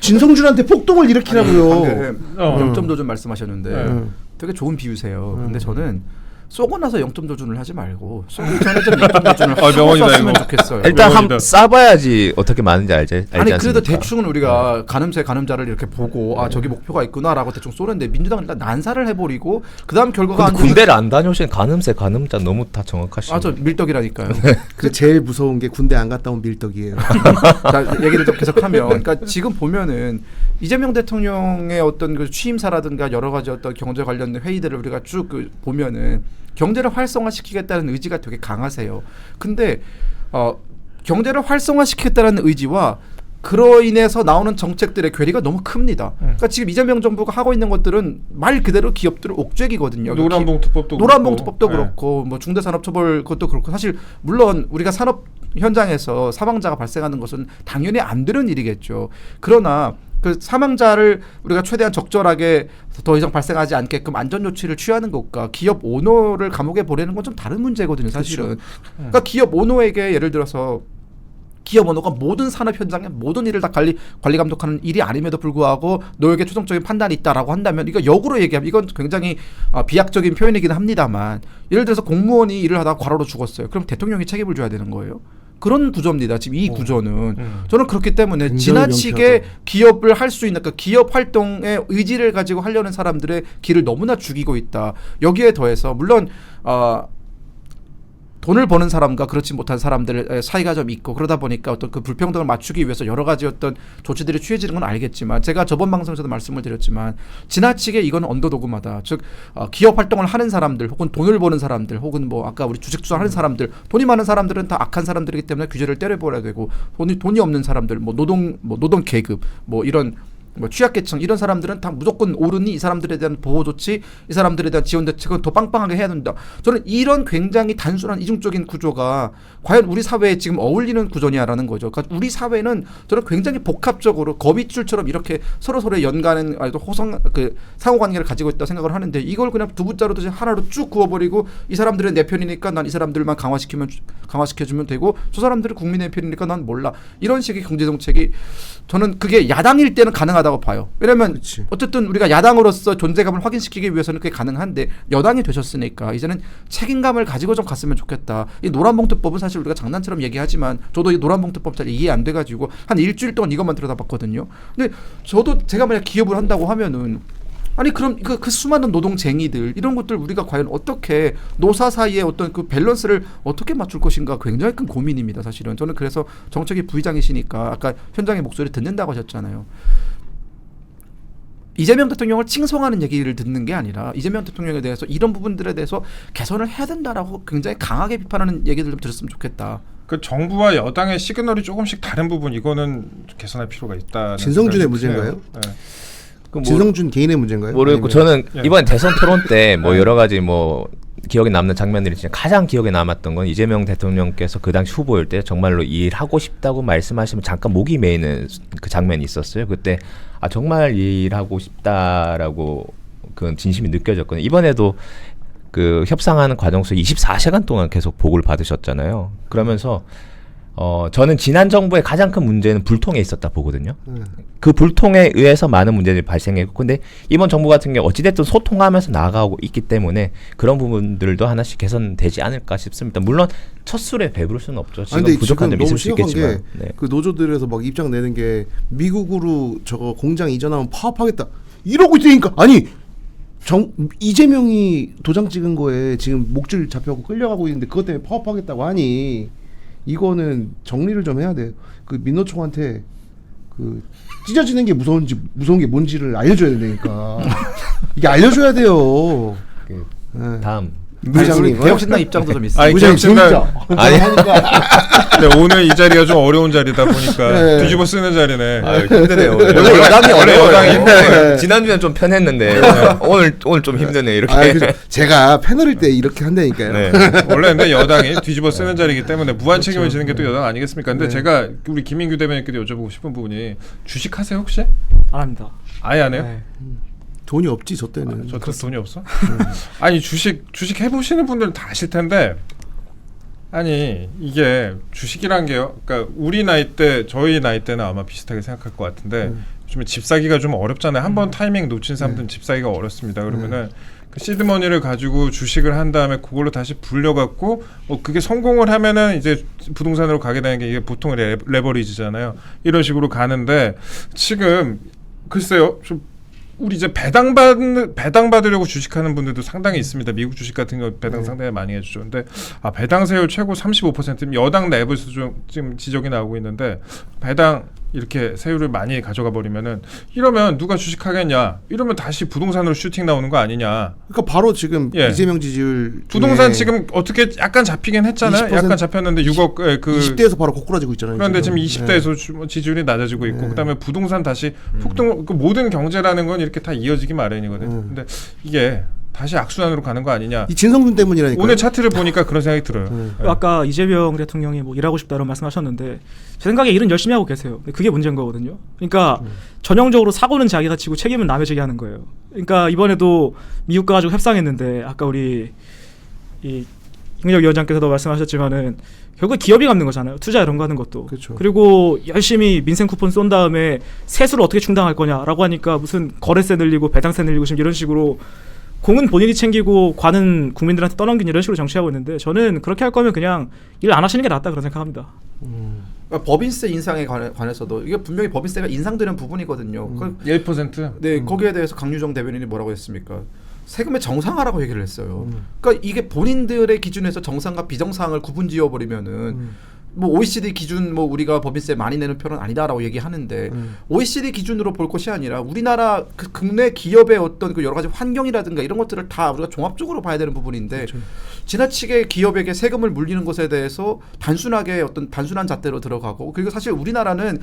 진성준한테 폭동을 일으키라고요. 방금 0점 조준 말씀하셨는데 되게 좋은 비유세요. 근데 저는 쏘고 나서 0점 조준을 하지 말고 쏘기 전에 좀 0점 조준을 하고 썼으면 좋겠어요. 일단 한번 싸봐야지 어떻게 많은지 알지 아니 그래도 않습니까? 대충은 우리가 가늠자를 이렇게 보고 저기 목표가 있구나라고 대충 쏘는데 민주당은 일단 난사를 해버리고 그다음 결과가 근데 군대를 안 다녀오신 가늠자 너무 다 정확하시네. 저 밀떡이라니까요. 그 제일 무서운 게 군대 안 갔다 온 밀떡이에요. 자, 얘기를 좀 계속하면 그러니까 지금 보면은 이재명 대통령의 어떤 그 취임사라든가 여러 가지 어떤 경제 관련된 회의들을 우리가 쭉 보면은 경제를 활성화시키겠다는 의지가 되게 강하세요. 근데 경제를 활성화시키겠다는 의지와 그로 인해서 나오는 정책들의 괴리가 너무 큽니다. 그러니까 지금 이재명 정부가 하고 있는 것들은 말 그대로 기업들을 옥죄기거든요. 노란봉투법도 그렇고 뭐 중대산업처벌 그것도 그렇고 사실 물론 우리가 산업 현장에서 사망자가 발생하는 것은 당연히 안 되는 일이겠죠. 그러나 그 사망자를 우리가 최대한 적절하게 더 이상 발생하지 않게끔 안전 조치를 취하는 것과 기업 오너를 감옥에 보내는 건 좀 다른 문제거든요, 사실은. 그렇죠. 그러니까 기업 오너에게 예를 들어서 기업 오너가 모든 산업 현장의 모든 일을 다 관리 감독하는 일이 아님에도 불구하고 너에게 최종적인 판단이 있다라고 한다면 이거 역으로 얘기하면 이건 굉장히 비약적인 표현이긴 합니다만 예를 들어서 공무원이 일을 하다가 과로로 죽었어요. 그럼 대통령이 책임을 져야 되는 거예요. 그런 구조입니다. 지금 이 구조는 저는 그렇기 때문에 굉장히 지나치게 명쾌하다. 기업을 할 수 있는, 그러니까 기업 활동의 의지를 가지고 하려는 사람들의 길을 너무나 죽이고 있다. 여기에 더해서 물론 돈을 버는 사람과 그렇지 못한 사람들 사이가 좀 있고 그러다 보니까 어떤 그 불평등을 맞추기 위해서 여러 가지 어떤 조치들이 취해지는 건 알겠지만, 제가 저번 방송에서도 말씀을 드렸지만 지나치게 이건 언더도그마다, 즉 기업 활동을 하는 사람들 혹은 돈을 버는 사람들 혹은 뭐 아까 우리 주식 투자하는 사람들, 돈이 많은 사람들은 다 악한 사람들이기 때문에 규제를 때려버려야 되고, 돈이 없는 사람들, 뭐 노동 계급, 뭐 이런 뭐 취약계층 이런 사람들은 다 무조건 옳으니 이 사람들에 대한 보호 조치, 이 사람들에 대한 지원 대책은 더 빵빵하게 해야 된다. 저는 이런 굉장히 단순한 이중적인 구조가 과연 우리 사회에 지금 어울리는 구조냐라는 거죠. 그러니까 우리 사회는 저는 굉장히 복합적으로 거미줄처럼 이렇게 서로서로의 연관은 상호관계를 가지고 있다고 생각을 하는데, 이걸 그냥 두 부자로 하나로 쭉 구워버리고 이 사람들은 내 편이니까 난 이 사람들만 강화시켜주면 되고 저 사람들은 국민의 편이니까 난 몰라. 이런 식의 경제정책이 저는 그게 야당일 때는 가능하다고 봐요. 왜냐하면 그치. 어쨌든 우리가 야당으로서 존재감을 확인시키기 위해서는 그게 가능한데, 여당이 되셨으니까 이제는 책임감을 가지고 좀 갔으면 좋겠다. 이 노란봉투법은 사실 우리가 장난처럼 얘기하지만 저도 이 노란봉투법 잘 이해 안 돼가지고 한 일주일 동안 이것만 들여다봤거든요. 근데 저도 제가 만약 기업을 한다고 하면은 아니 그럼 그 수많은 노동쟁이들 이런 것들 우리가 과연 어떻게 노사 사이에 어떤 그 밸런스를 어떻게 맞출 것인가 굉장히 큰 고민입니다. 사실은 저는 그래서 정책위 부의장이시니까 아까 현장의 목소리 듣는다고 하셨잖아요. 이재명 대통령을 칭송하는 얘기를 듣는 게 아니라 이재명 대통령에 대해서 이런 부분들에 대해서 개선을 해야 된다라고 굉장히 강하게 비판하는 얘기들 좀 들었으면 좋겠다. 그 정부와 여당의 시그널이 조금씩 다른 부분, 이거는 개선할 필요가 있다. 진성준의 문제인가요? 네. 진성준 개인의 문제인가요? 모르겠고 저는 이번 대선 토론 때 뭐 여러 가지 뭐 기억에 남는 장면들이 있지만 가장 기억에 남았던 건 이재명 대통령께서 그 당시 후보일 때 정말로 일하고 싶다고 말씀하시면 잠깐 목이 메이는 그 장면이 있었어요. 그때 정말 일하고 싶다라고 그 진심이 느껴졌거든요. 이번에도 그 협상하는 과정 속에 24시간 동안 계속 보고를 받으셨잖아요. 그러면서 저는 지난 정부의 가장 큰 문제는 불통에 있었다 보거든요. 그 불통에 의해서 많은 문제들이 발생했고, 근데 이번 정부 같은 경우 어찌됐든 소통하면서 나아가고 있기 때문에 그런 부분들도 하나씩 개선되지 않을까 싶습니다. 물론 첫 술에 배부를 수는 없죠. 지금 부족한 점이 있을 수 있겠지만. 네. 그 노조들에서 막 입장 내는 게 미국으로 저거 공장 이전하면 파업하겠다 이러고 있으니까, 아니 이재명이 도장 찍은 거에 지금 목줄 잡혀고 끌려가고 있는데 그것 때문에 파업하겠다고 하니 이거는 정리를 좀 해야 돼. 그 민노총한테 그 찢어지는 게 무서운 게 뭔지를 알려줘야 되니까 이게 알려줘야 돼요. 네. 다음 부장님 개혁신당 입장도 좀 있어요. 아니, 개혁신당 아니 네, 오늘 이 자리가 좀 어려운 자리다 보니까 네. 뒤집어 쓰는 자리네. 힘드네요. 원래 여당이 어려워요. 지난주엔 좀 편했는데 오늘 좀 힘드네 이렇게. 제가 패널일 때 이렇게 한다니까요. 네. 원래 근데 여당이 뒤집어 쓰는 자리이기 때문에 무한 책임을 지는 게 또 여당 아니겠습니까? 근데 제가 우리 김민규 대변인께도 여쭤보고 싶은 부분이, 주식하세요 혹시? 안 합니다. 아예 안 해요? 네. 돈이 없지 저 때는. 저 돈이 없어? 아니 주식 해보시는 분들은 다 아실 텐데, 아니 이게 주식이란 게요. 그러니까 우리 나이 때, 저희 나이 때는 아마 비슷하게 생각할 것 같은데 요즘에 집 사기가 좀 어렵잖아요. 한번 타이밍 놓친 사람들은 집 사기가 어렵습니다. 그러면은 그 시드머니를 가지고 주식을 한 다음에 그걸로 다시 불려갖고 그게 성공을 하면은 이제 부동산으로 가게 되는 게 이게 보통 레버리지잖아요. 이런 식으로 가는데 지금 글쎄요, 좀 우리 이제 배당 받으려고 주식하는 분들도 상당히 있습니다. 미국 주식 같은 경우 배당 상당히 많이 해주죠. 근데 배당 세율 최고 35%, 여당 내부에서 좀 지금 지적이 나오고 있는데, 배당 이렇게 세율을 많이 가져가 버리면은, 이러면 누가 주식하겠냐? 이러면 다시 부동산으로 슈팅 나오는 거 아니냐? 그러니까 바로 지금 이재명 지지율 부동산 지금 어떻게 약간 잡히긴 했잖아요. 약간 잡혔는데 6억 그 20대에서 바로 고꾸라지고 있잖아요. 그런데 지금 20대에서 지지율이 낮아지고 있고, 그다음에 부동산 다시 폭등. 그 모든 경제라는 건 이렇게 다 이어지기 마련이거든요. 근데 이게 다시 악순환으로 가는 거 아니냐? 이 진성준 때문이라니까. 오늘 차트를 보니까 그런 생각이 들어요. 아까 이재명 대통령이 뭐 일하고 싶다 이런 말씀하셨는데, 제 생각에 일은 열심히 하고 계세요. 그게 문제인 거거든요. 그러니까 전형적으로 사고는 자기가 치고 책임은 남의 지게 하는 거예요. 그러니까 이번에도 미국과 가지고 협상했는데, 아까 우리 이 김근혁 위원장께서도 말씀하셨지만은 결국 기업이 갚는 거잖아요. 투자 이런 거 하는 것도. 그렇죠. 그리고 열심히 민생 쿠폰 쏜 다음에 세수를 어떻게 충당할 거냐라고 하니까 무슨 거래세 늘리고 배당세 늘리고 지금 이런 식으로 공은 본인이 챙기고 관은 국민들한테 떠넘긴 이런 식으로 정치하고 있는데, 저는 그렇게 할 거면 그냥 일 안 하시는 게 낫다 그런 생각합니다. 그러니까 법인세 인상에 관해서도 이게 분명히 법인세가 인상되는 부분이거든요. 1%? 네, 거기에 대해서 강유정 대변인이 뭐라고 했습니까? 세금의 정상화라고 얘기를 했어요. 그러니까 이게 본인들의 기준에서 정상과 비정상을 구분지어 버리면은 뭐 OECD 기준 뭐 우리가 법인세 많이 내는 편은 아니다라고 얘기하는데 OECD 기준으로 볼 것이 아니라 우리나라 그 국내 기업의 어떤 그 여러 가지 환경이라든가 이런 것들을 다 우리가 종합적으로 봐야 되는 부분인데 그렇죠. 지나치게 기업에게 세금을 물리는 것에 대해서 단순하게 어떤 단순한 잣대로 들어가고 그리고 사실 우리나라는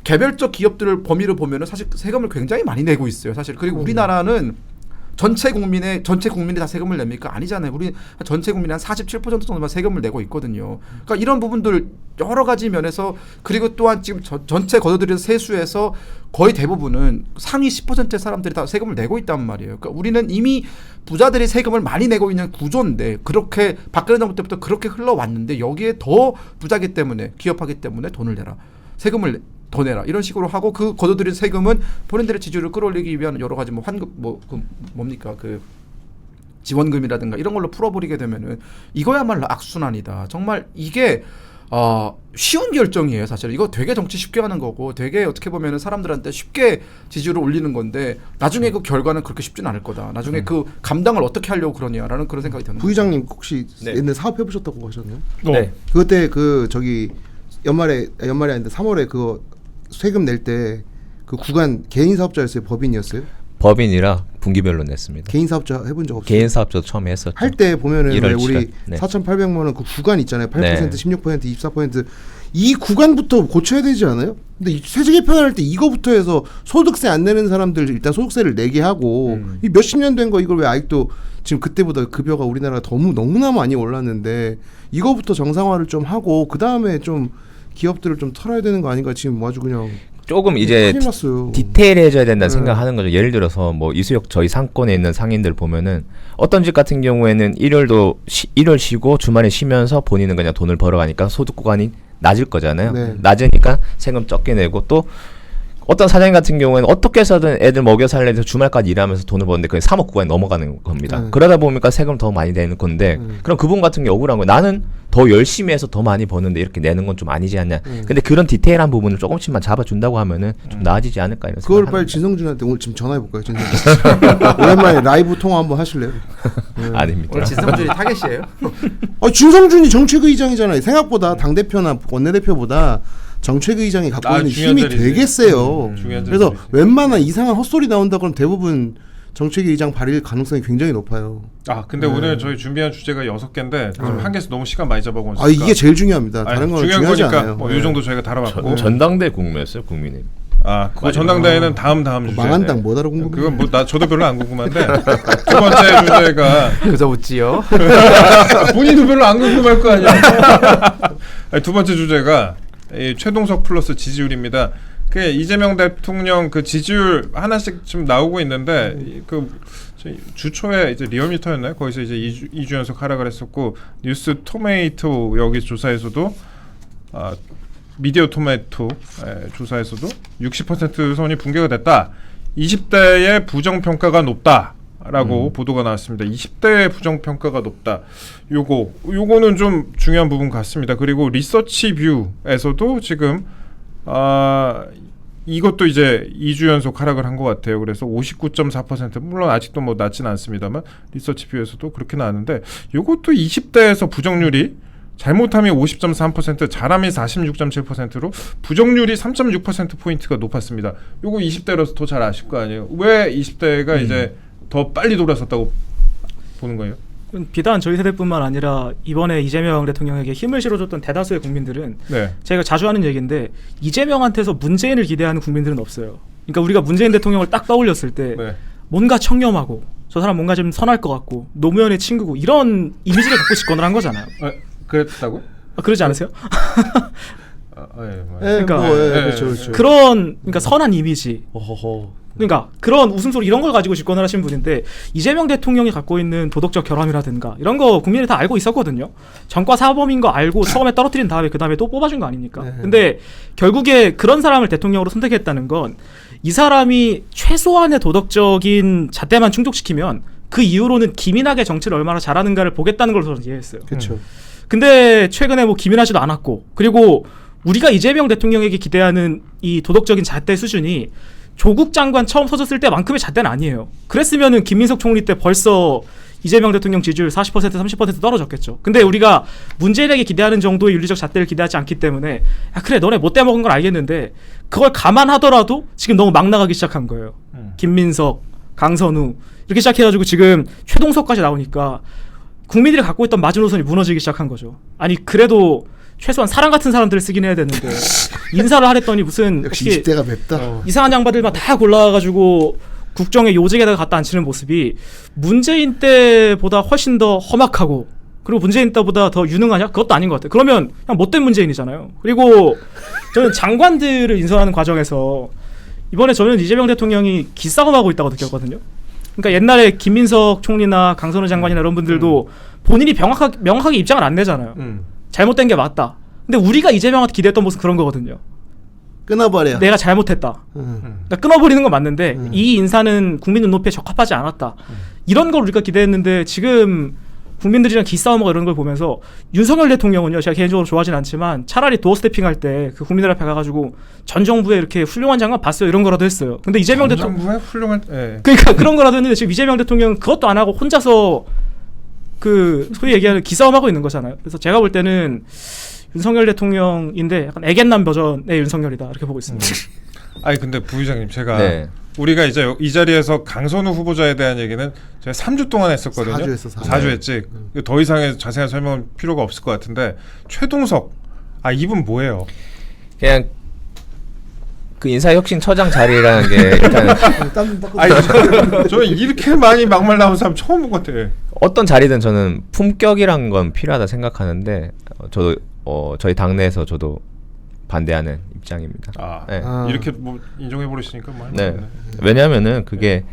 개별적 기업들을 범위를 보면은 사실 세금을 굉장히 많이 내고 있어요. 사실 그리고 우리나라는 전체 국민이 다 세금을 냅니까? 아니잖아요. 우리 전체 국민의 한 47% 정도만 세금을 내고 있거든요. 그러니까 이런 부분들 여러 가지 면에서 그리고 또한 지금 전체 걷어들인 세수에서 거의 대부분은 상위 10%의 사람들이 다 세금을 내고 있단 말이에요. 그러니까 우리는 이미 부자들이 세금을 많이 내고 있는 구조인데 그렇게 박근혜 정부 때부터 그렇게 흘러왔는데 여기에 더 부자기 때문에 기업하기 때문에 돈을 내라. 세금을 더 내라 이런 식으로 하고 그 걷어들인 세금은 본인들의 지지율을 끌어올리기 위한 여러 가지 뭐 환급 뭡니까 그 지원금이라든가 이런 걸로 풀어버리게 되면은 이거야말로 악순환이다. 정말 이게 쉬운 결정이에요. 사실 이거 되게 정치 쉽게 하는 거고 되게 어떻게 보면은 사람들한테 쉽게 지지율을 올리는 건데 나중에 그 결과는 그렇게 쉽지는 않을 거다. 나중에 그 감당을 어떻게 하려고 그러냐라는 그런 생각이 드는 부의장님 혹시 네. 옛날 사업해 보셨다고 하셨나요? 네. 그때 그 저기 연말이 아닌데 3월에 그거 세금 낼 때 그 구간 개인 사업자였어요? 법인이었어요? 법인이라 분기별로 냈습니다. 개인 사업자 해본 적 없어요? 개인 사업자도 처음에 했었죠. 할 때 보면은 왜 1월 우리 7일. 네. 4,800만 원 그 구간 있잖아요. 8%, 네. 16%, 24%. 이 구간부터 고쳐야 되지 않아요? 근데 세제 개편할 때 이거부터 해서 소득세 안 내는 사람들 일단 소득세를 내게 하고 이 몇십 년 된 거 이걸 왜 아직도 지금 그때보다 급여가 우리나라가 너무나 많이 올랐는데 이거부터 정상화를 좀 하고 그 다음에 좀 기업들을 좀 털어야 되는 거 아닌가 지금 아주 그냥 조금 이제 큰일 났어요. 디테일해져야 된다는 생각하는 거죠. 예를 들어서 뭐 이수역 저희 상권에 있는 상인들 보면은 어떤 집 같은 경우에는 일요일 쉬고 주말에 쉬면서 본인은 그냥 돈을 벌어가니까 소득 구간이 낮을 거잖아요. 네. 낮으니까 세금 적게 내고 또 어떤 사장님 같은 경우에는 어떻게 해서든 애들 먹여 살려서 주말까지 일하면서 돈을 버는데 그게 3억 구간이 넘어가는 겁니다. 그러다 보니까 세금 더 많이 내는 건데 그럼 그분 같은 경우 억울한 거예요. 나는 더 열심히 해서 더 많이 버는데 이렇게 내는 건 좀 아니지 않냐. 근데 그런 디테일한 부분을 조금씩만 잡아준다고 하면은 좀 나아지지 않을까 이런 그걸 생각을 빨리 합니다. 진성준한테 오늘 지금 전화해 볼까요? 오랜만에 라이브 통화 한번 하실래요? 아닙니다. 오늘 진성준이 타겟이에요? 진성준이 정책의장이잖아요. 생각보다 당 대표나 원내대표보다 정책의장이 갖고 있는 중요한 힘이 자리지. 되게 세요. 중요한 그래서 자리지. 웬만한 이상한 헛소리 나온다 그러면 대부분 정책의장 발휘 가능성이 굉장히 높아요. 근데 오늘 저희 준비한 주제가 6개인데 지금 한 개에서 너무 시간 많이 잡아먹으니까 이게 제일 중요합니다. 다른 건 중요한 중요하지 거니까 않아요. 뭐 이 정도 저희가 다뤄봤고 전당대 국무였어요, 국민의. 그거 전당대회는 다음 주제. 망한 당 뭐 다루 궁금해. 그건 뭐 저도 별로 안 궁금한데 두 번째 주제가 그저 웃지요. 본인도 별로 안 궁금할 거 아니야. 두 번째 주제가 이 최동석 플러스 지지율입니다. 그 이재명 대통령 그 지지율 하나씩 좀 나오고 있는데 그 주초에 이제 리얼미터였나요? 거기서 이제 2주 연속 하락을 했었고 뉴스 토메이토 여기 조사에서도 미디어 토마토 조사에서도 60% 선이 붕괴가 됐다. 20대의 부정평가가 높다라고 보도가 나왔습니다. 20대의 부정평가가 높다. 요거는 좀 중요한 부분 같습니다. 그리고 리서치 뷰에서도 지금 이것도 이제 2주 연속 하락을 한 것 같아요. 그래서 59.4% 물론 아직도 뭐 낮지는 않습니다만 리서치 뷰에서도 그렇게 나왔는데 요것도 20대에서 부정률이 잘못하면 50.3%, 잘하면 46.7%로 부정률이 3.6%포인트가 높았습니다. 요거 20대로서 더 잘 아실 거 아니에요. 왜 20대가 이제 더 빨리 돌아섰다고 보는 거예요? 비단 저희 세대뿐만 아니라 이번에 이재명 대통령에게 힘을 실어줬던 대다수의 국민들은 제가 자주 하는 얘기인데 이재명한테서 문재인을 기대하는 국민들은 없어요. 그러니까 우리가 문재인 대통령을 딱 떠올렸을 때 뭔가 청렴하고 저 사람 뭔가 좀 선할 것 같고 노무현의 친구고 이런 이미지를 갖고 집권을 한 거잖아요. 그랬다고요? 그러지 않으세요? 그러니까 그렇죠. 그런 그러니까 선한 이미지. 그러니까 그런 웃음소리 이런 걸 가지고 집권을 하신 분인데 이재명 대통령이 갖고 있는 도덕적 결함이라든가 이런 거 국민이 다 알고 있었거든요. 전과 사범인 거 알고 처음에 떨어뜨린 다음에 그 다음에 또 뽑아준 거 아닙니까? 근데 결국에 그런 사람을 대통령으로 선택했다는 건 이 사람이 최소한의 도덕적인 잣대만 충족시키면 그 이후로는 기민하게 정치를 얼마나 잘하는가를 보겠다는 걸 저는 이해했어요. 그렇죠. 근데 최근에 뭐 기민하지도 않았고 그리고 우리가 이재명 대통령에게 기대하는 이 도덕적인 잣대 수준이 조국 장관 처음 서졌을 때만큼의 잣대는 아니에요. 그랬으면은 김민석 총리 때 벌써 이재명 대통령 지지율 40% 30% 떨어졌겠죠. 근데 우리가 문재인에게 기대하는 정도의 윤리적 잣대를 기대하지 않기 때문에 그래 너네 못돼 먹은 걸 알겠는데 그걸 감안하더라도 지금 너무 막 나가기 시작한 거예요. 김민석, 강선우 이렇게 시작해가지고 지금 최동석까지 나오니까 국민들이 갖고 있던 마지노선이 무너지기 시작한 거죠. 아니 그래도 최소한 사람 같은 사람들을 쓰긴 해야 되는데 인사를 하랬더니 무슨 역시 20대가 맵다. 이상한 양반들만 다 골라와가지고 국정의 요직에다가 갖다 앉히는 모습이 문재인 때보다 훨씬 더 험악하고 그리고 문재인 때보다 더 유능하냐? 그것도 아닌 것 같아요. 그러면 그냥 못된 문재인이잖아요. 그리고 저는 장관들을 인선하는 과정에서 이번에 저는 이재명 대통령이 기싸움하고 있다고 느꼈거든요. 그러니까 옛날에 김민석 총리나 강선우 장관이나 이런 분들도 본인이 명확하게 입장을 안 내잖아요. 잘못된 게 맞다. 근데 우리가 이재명한테 기대했던 모습은 그런 거거든요. 끊어버려. 내가 잘못했다. 그러니까 끊어버리는 건 맞는데 이 인사는 국민 눈높이에 적합하지 않았다. 이런 걸 우리가 기대했는데 지금 국민들이랑 기싸움하고 이런 걸 보면서 윤석열 대통령은요, 제가 개인적으로 좋아하진 않지만 차라리 도어 스태핑 할 때 그 국민들 앞에 가가지고 전 정부에 이렇게 훌륭한 장관 봤어요 이런 거라도 했어요. 근데 이재명 대통령 정부에 훌륭한 그러니까 그런 거라도 했는데 지금 이재명 대통령은 그것도 안 하고 혼자서 그 소위 얘기하는 기싸움하고 있는 거잖아요. 그래서 제가 볼 때는 윤석열 대통령인데 약간 애견남 버전의 윤석열이다 이렇게 보고 있습니다. 아니 근데 부의장님 제가 우리가 이제 이 자리에서 강선우 후보자에 대한 얘기는 제가 3주 동안 했었거든요. 4주 했어. 4주 했지. 더 이상의 자세한 설명은 필요가 없을 것 같은데 최동석 이분 뭐예요? 그냥 그 인사혁신처장 자리라는 게 일단 저는 이렇게 많이 막말 나온 사람 처음 본 것 같아. 어떤 자리든 저는 품격이란 건 필요하다 생각하는데 저도 저희 당내에서 저도 반대하는 입장입니다. 이렇게 뭐 인정해 버리시니까 뭐. 네. 왜냐하면은 그게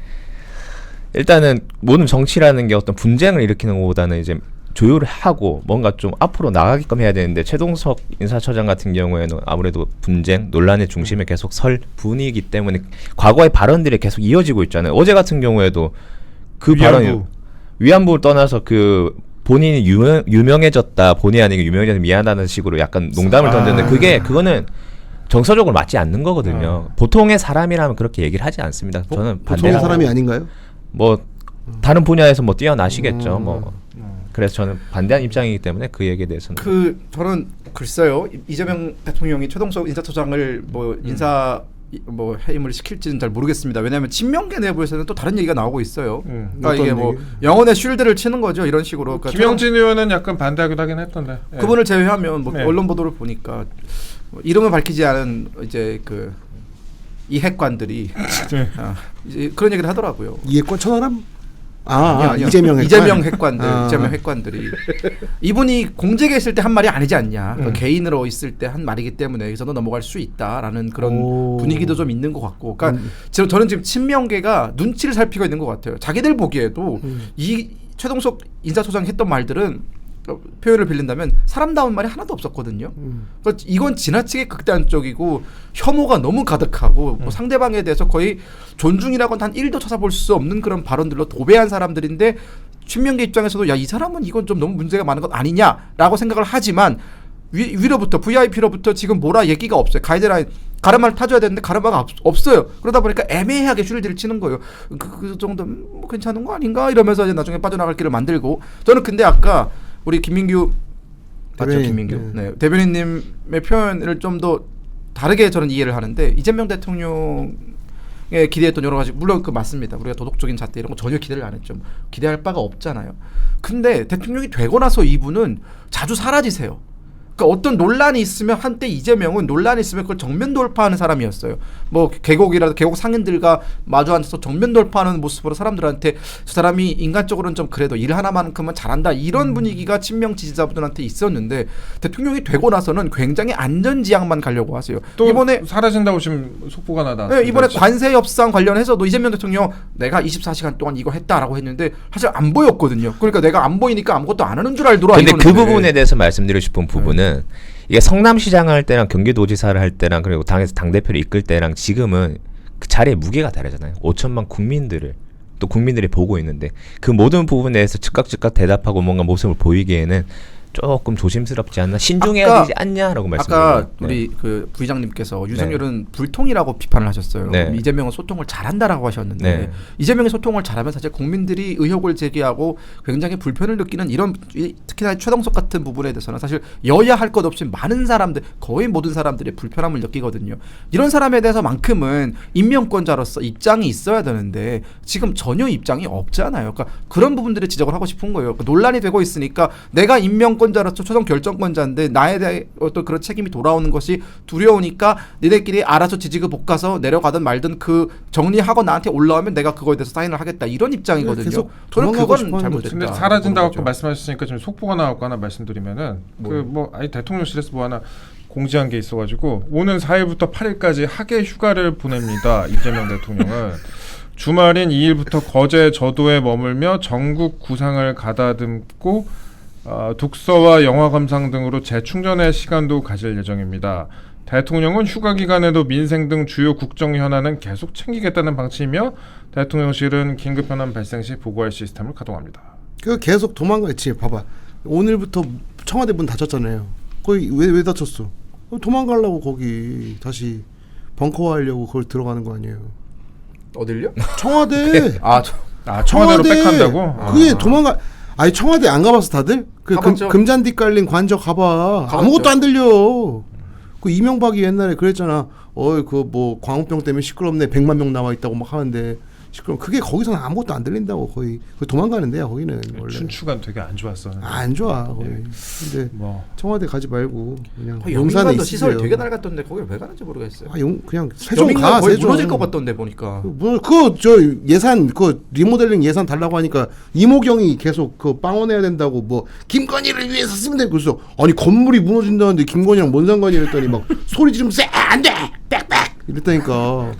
일단은 모든 정치라는 게 어떤 분쟁을 일으키는 것보다는 이제 조율을 하고 뭔가 좀 앞으로 나가게끔 해야 되는데 최동석 인사처장 같은 경우에는 아무래도 분쟁, 논란의 중심에 계속 설 분이기 때문에 과거의 발언들이 계속 이어지고 있잖아요. 어제 같은 경우에도 그 발언이 위안부를 떠나서 그 본인이 유명해졌다, 본의 아니게 유명해져서 미안하다는 식으로 약간 농담을 던졌는데 그거는 정서적으로 맞지 않는 거거든요. 보통의 사람이라면 그렇게 얘기를 하지 않습니다. 저는 보통의 사람이 아닌가요? 뭐 다른 분야에서 뭐 뛰어나시겠죠. 그래서 저는 반대하는 입장이기 때문에 그 얘기에 대해서는 저는 글쎄요, 이재명 대통령이 최동석 인사처장을 인사 해임을 시킬지는 잘 모르겠습니다. 왜냐하면 친명계 내부에서는 또 다른 얘기가 나오고 있어요. 그러니까 이게 영혼의 쉴드를 치는 거죠. 이런 식으로. 그러니까 김영진 의원은 약간 반대하기도 하긴 했던데. 그분을 제외하면 언론 보도를 보니까 이름을 밝히지 않은 이제 이핵관들이 이제 그런 얘기를 하더라고요. 이핵관 천하람? 이재명 핵관들이 이분이 공직에 있을 때 한 말이 아니지 않냐. 개인으로 있을 때 한 말이기 때문에 여기서도 넘어갈 수 있다라는 그런 분위기도 좀 있는 것 같고. 그러니까 저는 지금 친명계가 눈치를 살피고 있는 것 같아요. 자기들 보기에도 이 최동석 인사처장 했던 말들은 표현을 빌린다면 사람다운 말이 하나도 없었거든요. 그러니까 이건 지나치게 극단적이고 혐오가 너무 가득하고 상대방에 대해서 거의 존중이라고는 한 1도 찾아볼 수 없는 그런 발언들로 도배한 사람들인데 친명계 입장에서도 이 사람은 이건 좀 너무 문제가 많은 것 아니냐라고 생각을 하지만 위로부터 VIP로부터 지금 뭐라 얘기가 없어요. 가이드라인 가르마를 타줘야 되는데 가르마가 없어요. 그러다 보니까 애매하게 쉴드를 치는 거예요. 그 정도면 괜찮은 거 아닌가 이러면서 이제 나중에 빠져나갈 길을 만들고. 저는 근데 아까 우리 김민규 맞죠? 김민규 대변인님의 표현을 좀 더 다르게 저는 이해를 하는데 이재명 대통령의 기대했던 여러 가지 물론 맞습니다. 우리가 도덕적인 잣대 이런 거 전혀 기대를 안 했죠. 기대할 바가 없잖아요. 근데 대통령이 되고 나서 이분은 자주 사라지세요. 그러니까 어떤 논란이 있으면 한때 이재명은 논란이 있으면 그걸 정면 돌파하는 사람이었어요. 계곡 상인들과 마주 앉아서 정면 돌파하는 모습으로 사람들한테 저 사람이 인간적으로는 좀 그래도 일 하나만큼은 잘한다 이런 분위기가 친명 지지자분들한테 있었는데 대통령이 되고 나서는 굉장히 안전지향만 가려고 하세요. 또 이번에 사라진다고 지금 속보가 나다. 네, 이번에 관세 협상 관련해서도 이재명 대통령 내가 24시간 동안 이거 했다라고 했는데 사실 안 보였거든요. 그러니까 내가 안 보이니까 아무것도 안 하는 줄 알더라. 근데 그 부분에 대해서 말씀드리고 싶은 부분은 이게 성남시장을 할 때랑 경기도지사를 할 때랑 그리고 당에서 당대표를 이끌 때랑 지금은 그 자리의 무게가 다르잖아요. 5천만 국민들을 또 국민들이 보고 있는데 그 모든 부분에 대해서 즉각 대답하고 뭔가 모습을 보이기에는 조금 조심스럽지 않나, 신중해야 되지 않냐라고 말씀드렸어요. 아까 우리 그 부의장님께서 유석열은 불통이라고 비판을 하셨어요. 네. 이재명은 소통을 잘한다라고 하셨는데 네. 이재명이 소통을 잘하면 사실 국민들이 의혹을 제기하고 굉장히 불편을 느끼는 이런 특히나 최동석 같은 부분에 대해서는 사실 여야 할 것 없이 많은 사람들, 거의 모든 사람들이 불편함을 느끼거든요. 이런 사람에 대해서만큼은 임명권자로서 입장이 있어야 되는데 지금 전혀 입장이 없잖아요. 그러니까 그런 부분들을 지적을 하고 싶은 거예요. 그러니까 논란이 되고 있으니까 내가 임명권자로서 최종 결정권자인데 나에 대해 어떤 그런 책임이 돌아오는 것이 두려우니까 니네끼리 알아서 지지그 볶아서 내려가든 말든 그 정리하고 나한테 올라오면 내가 그거에 대해서 사인을 하겠다, 이런 입장이거든요. 계속 저는 도망가고 그건 싶어하는 잘못됐다. 근데 사라진다고 말씀하셨으니까 지금 속보가 나왔고 하나 말씀드리면은 아니 대통령실에서 뭐 하나 공지한 게 있어가지고 오는 4일부터 8일까지 학예 휴가를 보냅니다. 이재명 대통령은 주말인 2일부터 거제 저도에 머물며 전국 구상을 가다듬고 독서와 영화 감상 등으로 재충전의 시간도 가질 예정입니다. 대통령은 휴가 기간에도 민생 등 주요 국정 현안은 계속 챙기겠다는 방침이며 대통령실은 긴급 현안 발생 시 보고할 시스템을 가동합니다. 그 계속 도망가지. 봐봐. 오늘부터 청와대 문 닫혔잖아요. 거기 왜 닫혔어? 도망가려고 거기 다시 벙커화하려고 그걸 들어가는 거 아니에요? 어딜요? 청와대. 청와대로 백한다고? 그게 도망가. 아니 청와대 안 가봤어 다들? 그 금잔디 깔린 관저 가봐. 가봤죠. 아무것도 안 들려. 그 이명박이 옛날에 그랬잖아. 그 뭐 광우병 때문에 시끄럽네. 100만 명 남아 있다고 막 하는데 시끄럼. 그게 거기서는 아무것도 안 들린다고 거의. 도망가는 데야 거기는 원래. 춘추관 되게 안 좋았었는데. 안 좋아 거기. 근데 청와대 가지 말고 그냥 용산에 시설 되게 낡았던데 거기 왜 가는지 모르겠어요. 그냥 세종 가. 거의 세종. 무너질 것 같던데 보니까. 저 예산 리모델링 예산 달라고 하니까 이모경이 계속 빵원해야 된다고 뭐 김건희를 위해서 쓰면 되고 그래서 아니 건물이 무너진다는데 김건희랑 뭔 상관이야 했더니 막 소리 지르면서 안돼 빽빽 이랬다니까.